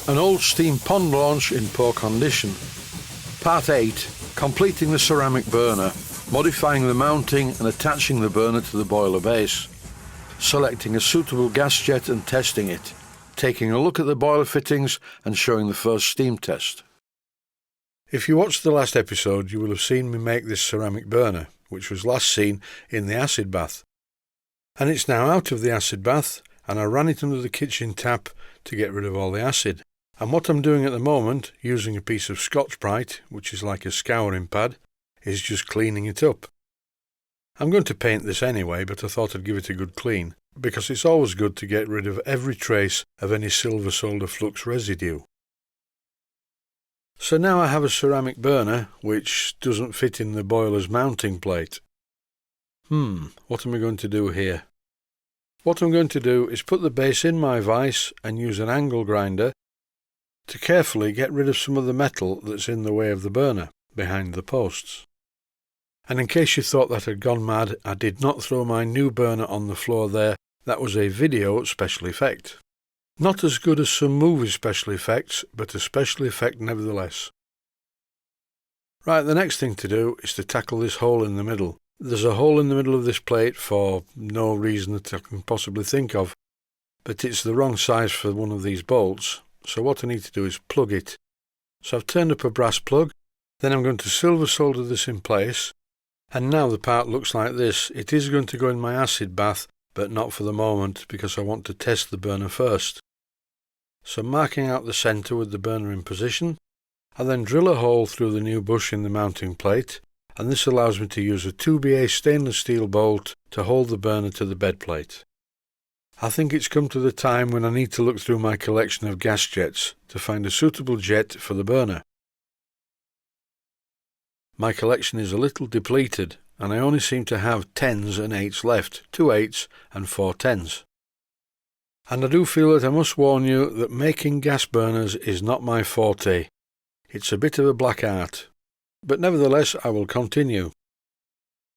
An old steam pond launch in poor condition. Part 8. Completing the ceramic burner, modifying the mounting and attaching the burner to the boiler base. Selecting a suitable gas jet and testing it. Taking a look at the boiler fittings and showing the first steam test. If you watched the last episode, you will have seen me make this ceramic burner, which was last seen in the acid bath. And it's now out of the acid bath, and I ran it under the kitchen tap to get rid of all the acid. And what I'm doing at the moment, using a piece of Scotch-Brite, which is like a scouring pad, is just cleaning it up. I'm going to paint this anyway, but I thought I'd give it a good clean, because it's always good to get rid of every trace of any silver solder flux residue. So now I have a ceramic burner, which doesn't fit in the boiler's mounting plate. What am I going to do here? What I'm going to do is put the base in my vise and use an angle grinder to carefully get rid of some of the metal that's in the way of the burner, behind the posts. And in case you thought that I'd gone mad, I did not throw my new burner on the floor there. That was a video special effect. Not as good as some movie special effects, but a special effect nevertheless. Right, the next thing to do is to tackle this hole in the middle. There's a hole in the middle of this plate for no reason that I can possibly think of, but it's the wrong size for one of these bolts. So what I need to do is plug it. So I've turned up a brass plug, then I'm going to silver solder this in place, and now the part looks like this. It is going to go in my acid bath, but not for the moment because I want to test the burner first. So marking out the centre with the burner in position, I then drill a hole through the new bush in the mounting plate, and this allows me to use a 2BA stainless steel bolt to hold the burner to the bed plate. I think it's come to the time when I need to look through my collection of gas jets to find a suitable jet for the burner. My collection is a little depleted, and I only seem to have 10s and 8s left, 2 8s and 4 10s. And I do feel that I must warn you that making gas burners is not my forte. It's a bit of a black art, but nevertheless I will continue.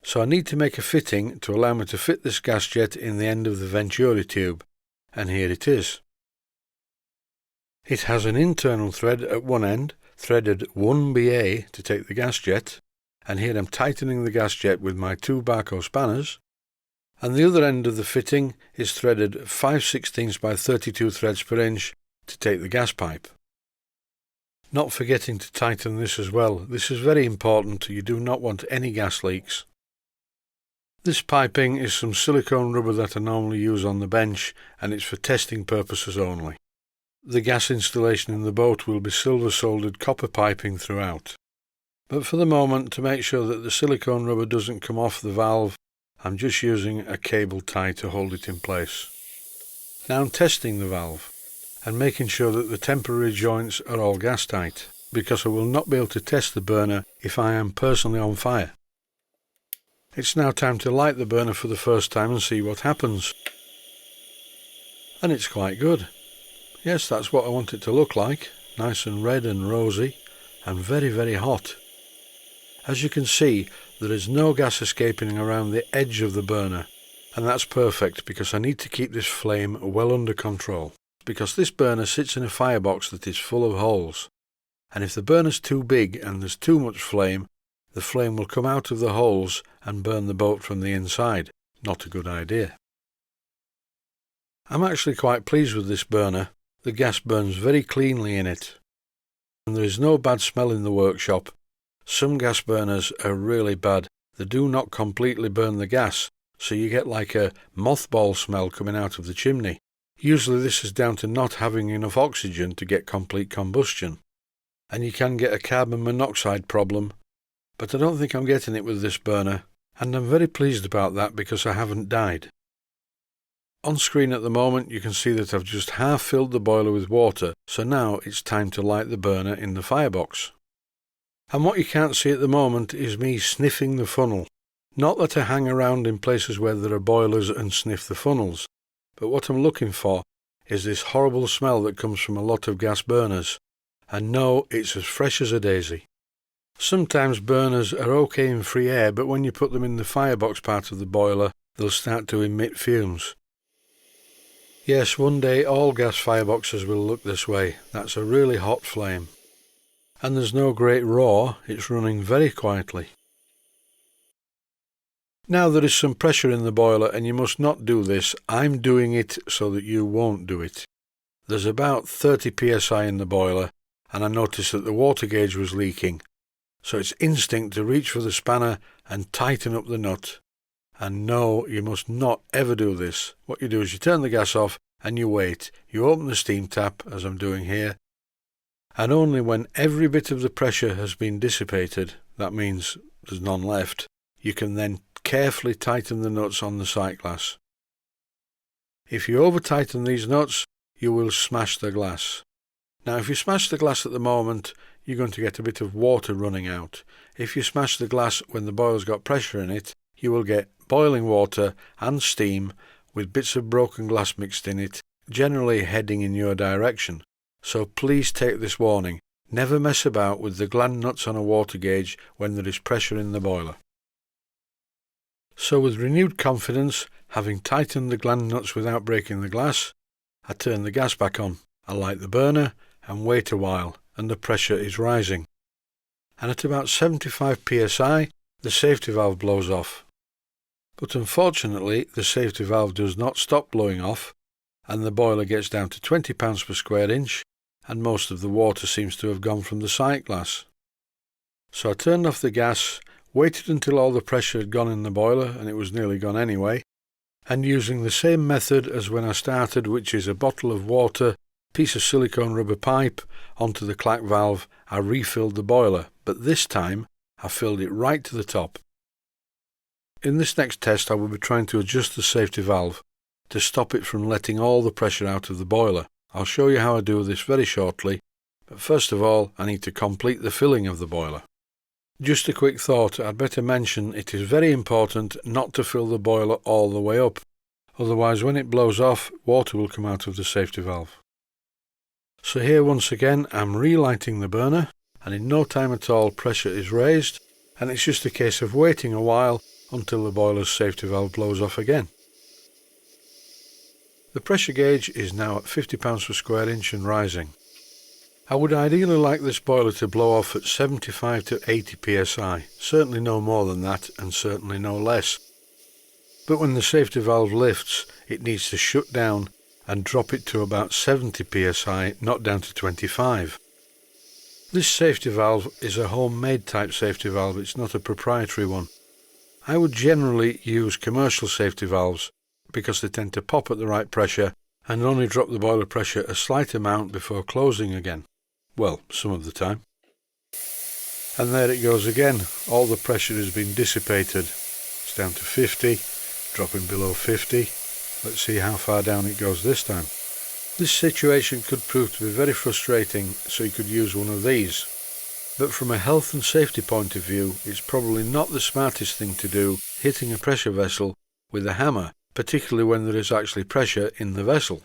So I need to make a fitting to allow me to fit this gas jet in the end of the Venturi tube, and here it is. It has an internal thread at one end, threaded 1BA to take the gas jet, and here I'm tightening the gas jet with my 2 Barco spanners, and the other end of the fitting is threaded 5/16 by 32 threads per inch to take the gas pipe. Not forgetting to tighten this as well. This is very important. You do not want any gas leaks. This piping is some silicone rubber that I normally use on the bench, and it's for testing purposes only. The gas installation in the boat will be silver soldered copper piping throughout. But for the moment, to make sure that the silicone rubber doesn't come off the valve, I'm just using a cable tie to hold it in place. Now I'm testing the valve and making sure that the temporary joints are all gas tight, because I will not be able to test the burner if I am personally on fire. It's now time to light the burner for the first time and see what happens. And it's quite good. Yes, that's what I want it to look like. Nice and red and rosy and very, very hot. As you can see, there is no gas escaping around the edge of the burner, and that's perfect because I need to keep this flame well under control, because this burner sits in a firebox that is full of holes, and if the burner's too big and there's too much flame, the flame will come out of the holes and burn the boat from the inside. Not a good idea. I'm actually quite pleased with this burner. The gas burns very cleanly in it, and there is no bad smell in the workshop. Some gas burners are really bad. They do not completely burn the gas, so you get like a mothball smell coming out of the chimney. Usually this is down to not having enough oxygen to get complete combustion, and you can get a carbon monoxide problem, but I don't think I'm getting it with this burner, and I'm very pleased about that because I haven't died. On screen at the moment you can see that I've just half filled the boiler with water, so now it's time to light the burner in the firebox. And what you can't see at the moment is me sniffing the funnel. Not that I hang around in places where there are boilers and sniff the funnels, but what I'm looking for is this horrible smell that comes from a lot of gas burners. And no, it's as fresh as a daisy. Sometimes burners are okay in free air, but when you put them in the firebox part of the boiler, they'll start to emit fumes. Yes, one day all gas fireboxes will look this way. That's a really hot flame. And there's no great roar, it's running very quietly. Now there is some pressure in the boiler and you must not do this. I'm doing it so that you won't do it. There's about 30 psi in the boiler and I noticed that the water gauge was leaking. So it's instinct to reach for the spanner and tighten up the nut. And no, you must not ever do this. What you do is you turn the gas off and you wait. You open the steam tap, as I'm doing here, and only when every bit of the pressure has been dissipated, that means there's none left, you can then carefully tighten the nuts on the sight glass. If you over-tighten these nuts, you will smash the glass. Now if you smash the glass at the moment, you're going to get a bit of water running out. If you smash the glass when the boiler's got pressure in it, you will get boiling water and steam with bits of broken glass mixed in it, generally heading in your direction. So please take this warning. Never mess about with the gland nuts on a water gauge when there is pressure in the boiler. So with renewed confidence, having tightened the gland nuts without breaking the glass, I turn the gas back on. I light the burner and wait a while, and the pressure is rising. And at about 75 psi, the safety valve blows off. But unfortunately, the safety valve does not stop blowing off, and the boiler gets down to 20 pounds per square inch, and most of the water seems to have gone from the sight glass. So I turned off the gas, waited until all the pressure had gone in the boiler, and it was nearly gone anyway, and using the same method as when I started, which is a bottle of water, piece of silicone rubber pipe, onto the clack valve, I refilled the boiler, but this time I filled it right to the top. In this next test I will be trying to adjust the safety valve to stop it from letting all the pressure out of the boiler. I'll show you how I do this very shortly, but first of all I need to complete the filling of the boiler. Just a quick thought, I'd better mention it is very important not to fill the boiler all the way up, otherwise when it blows off, water will come out of the safety valve. So here once again I'm relighting the burner, and in no time at all pressure is raised, and it's just a case of waiting a while until the boiler's safety valve blows off again. The pressure gauge is now at 50 pounds per square inch and rising. I would ideally like this boiler to blow off at 75 to 80 psi, certainly no more than that and certainly no less. But when the safety valve lifts, it needs to shut down and drop it to about 70 psi, not down to 25. This safety valve is a homemade type safety valve, it's not a proprietary one. I would generally use commercial safety valves because they tend to pop at the right pressure and only drop the boiler pressure a slight amount before closing again. Well, some of the time. And there it goes again, all the pressure has been dissipated. It's down to 50, dropping below 50. Let's see how far down it goes this time. This situation could prove to be very frustrating, so you could use one of these. But from a health and safety point of view, it's probably not the smartest thing to do, hitting a pressure vessel with a hammer, particularly when there is actually pressure in the vessel.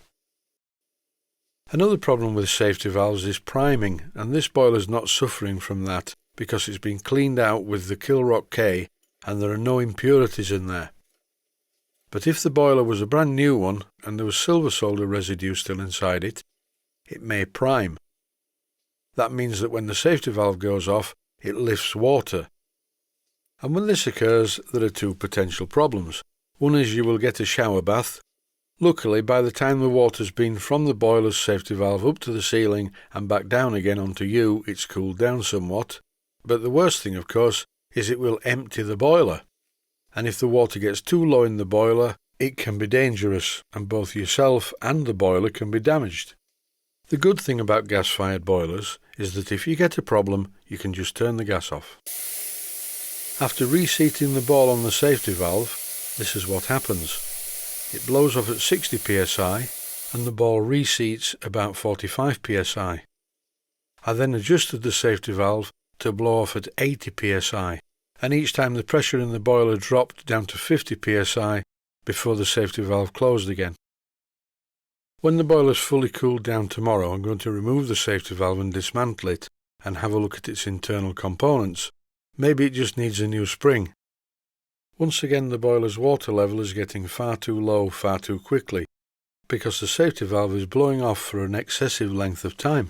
Another problem with safety valves is priming, and this boiler is not suffering from that because it's been cleaned out with the Kilrock K and there are no impurities in there. But if the boiler was a brand new one and there was silver solder residue still inside it, it may prime. That means that when the safety valve goes off, it lifts water. And when this occurs, there are two potential problems. One is you will get a shower bath. Luckily, by the time the water's been from the boiler's safety valve up to the ceiling and back down again onto you, it's cooled down somewhat. But the worst thing, of course, is it will empty the boiler. And if the water gets too low in the boiler, it can be dangerous, and both yourself and the boiler can be damaged. The good thing about gas-fired boilers is that if you get a problem, you can just turn the gas off. After reseating the ball on the safety valve, this is what happens. It blows off at 60 psi and the ball reseats about 45 psi. I then adjusted the safety valve to blow off at 80 psi, and each time the pressure in the boiler dropped down to 50 psi before the safety valve closed again. When the boiler is fully cooled down tomorrow, I'm going to remove the safety valve and dismantle it and have a look at its internal components. Maybe it just needs a new spring. Once again, the boiler's water level is getting far too low far too quickly, because the safety valve is blowing off for an excessive length of time.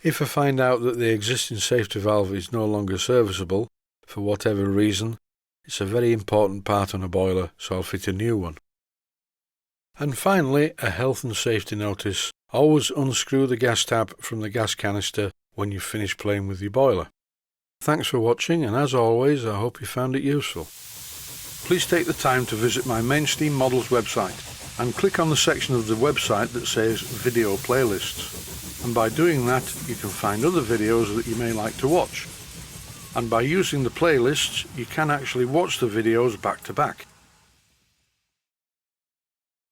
If I find out that the existing safety valve is no longer serviceable, for whatever reason, it's a very important part on a boiler, so I'll fit a new one. And finally, a health and safety notice. Always unscrew the gas tap from the gas canister when you've finished playing with your boiler. Thanks for watching, and as always, I hope you found it useful. Please take the time to visit my Mainsteam Models website and click on the section of the website that says Video Playlists. And by doing that, you can find other videos that you may like to watch. And by using the playlists, you can actually watch the videos back to back.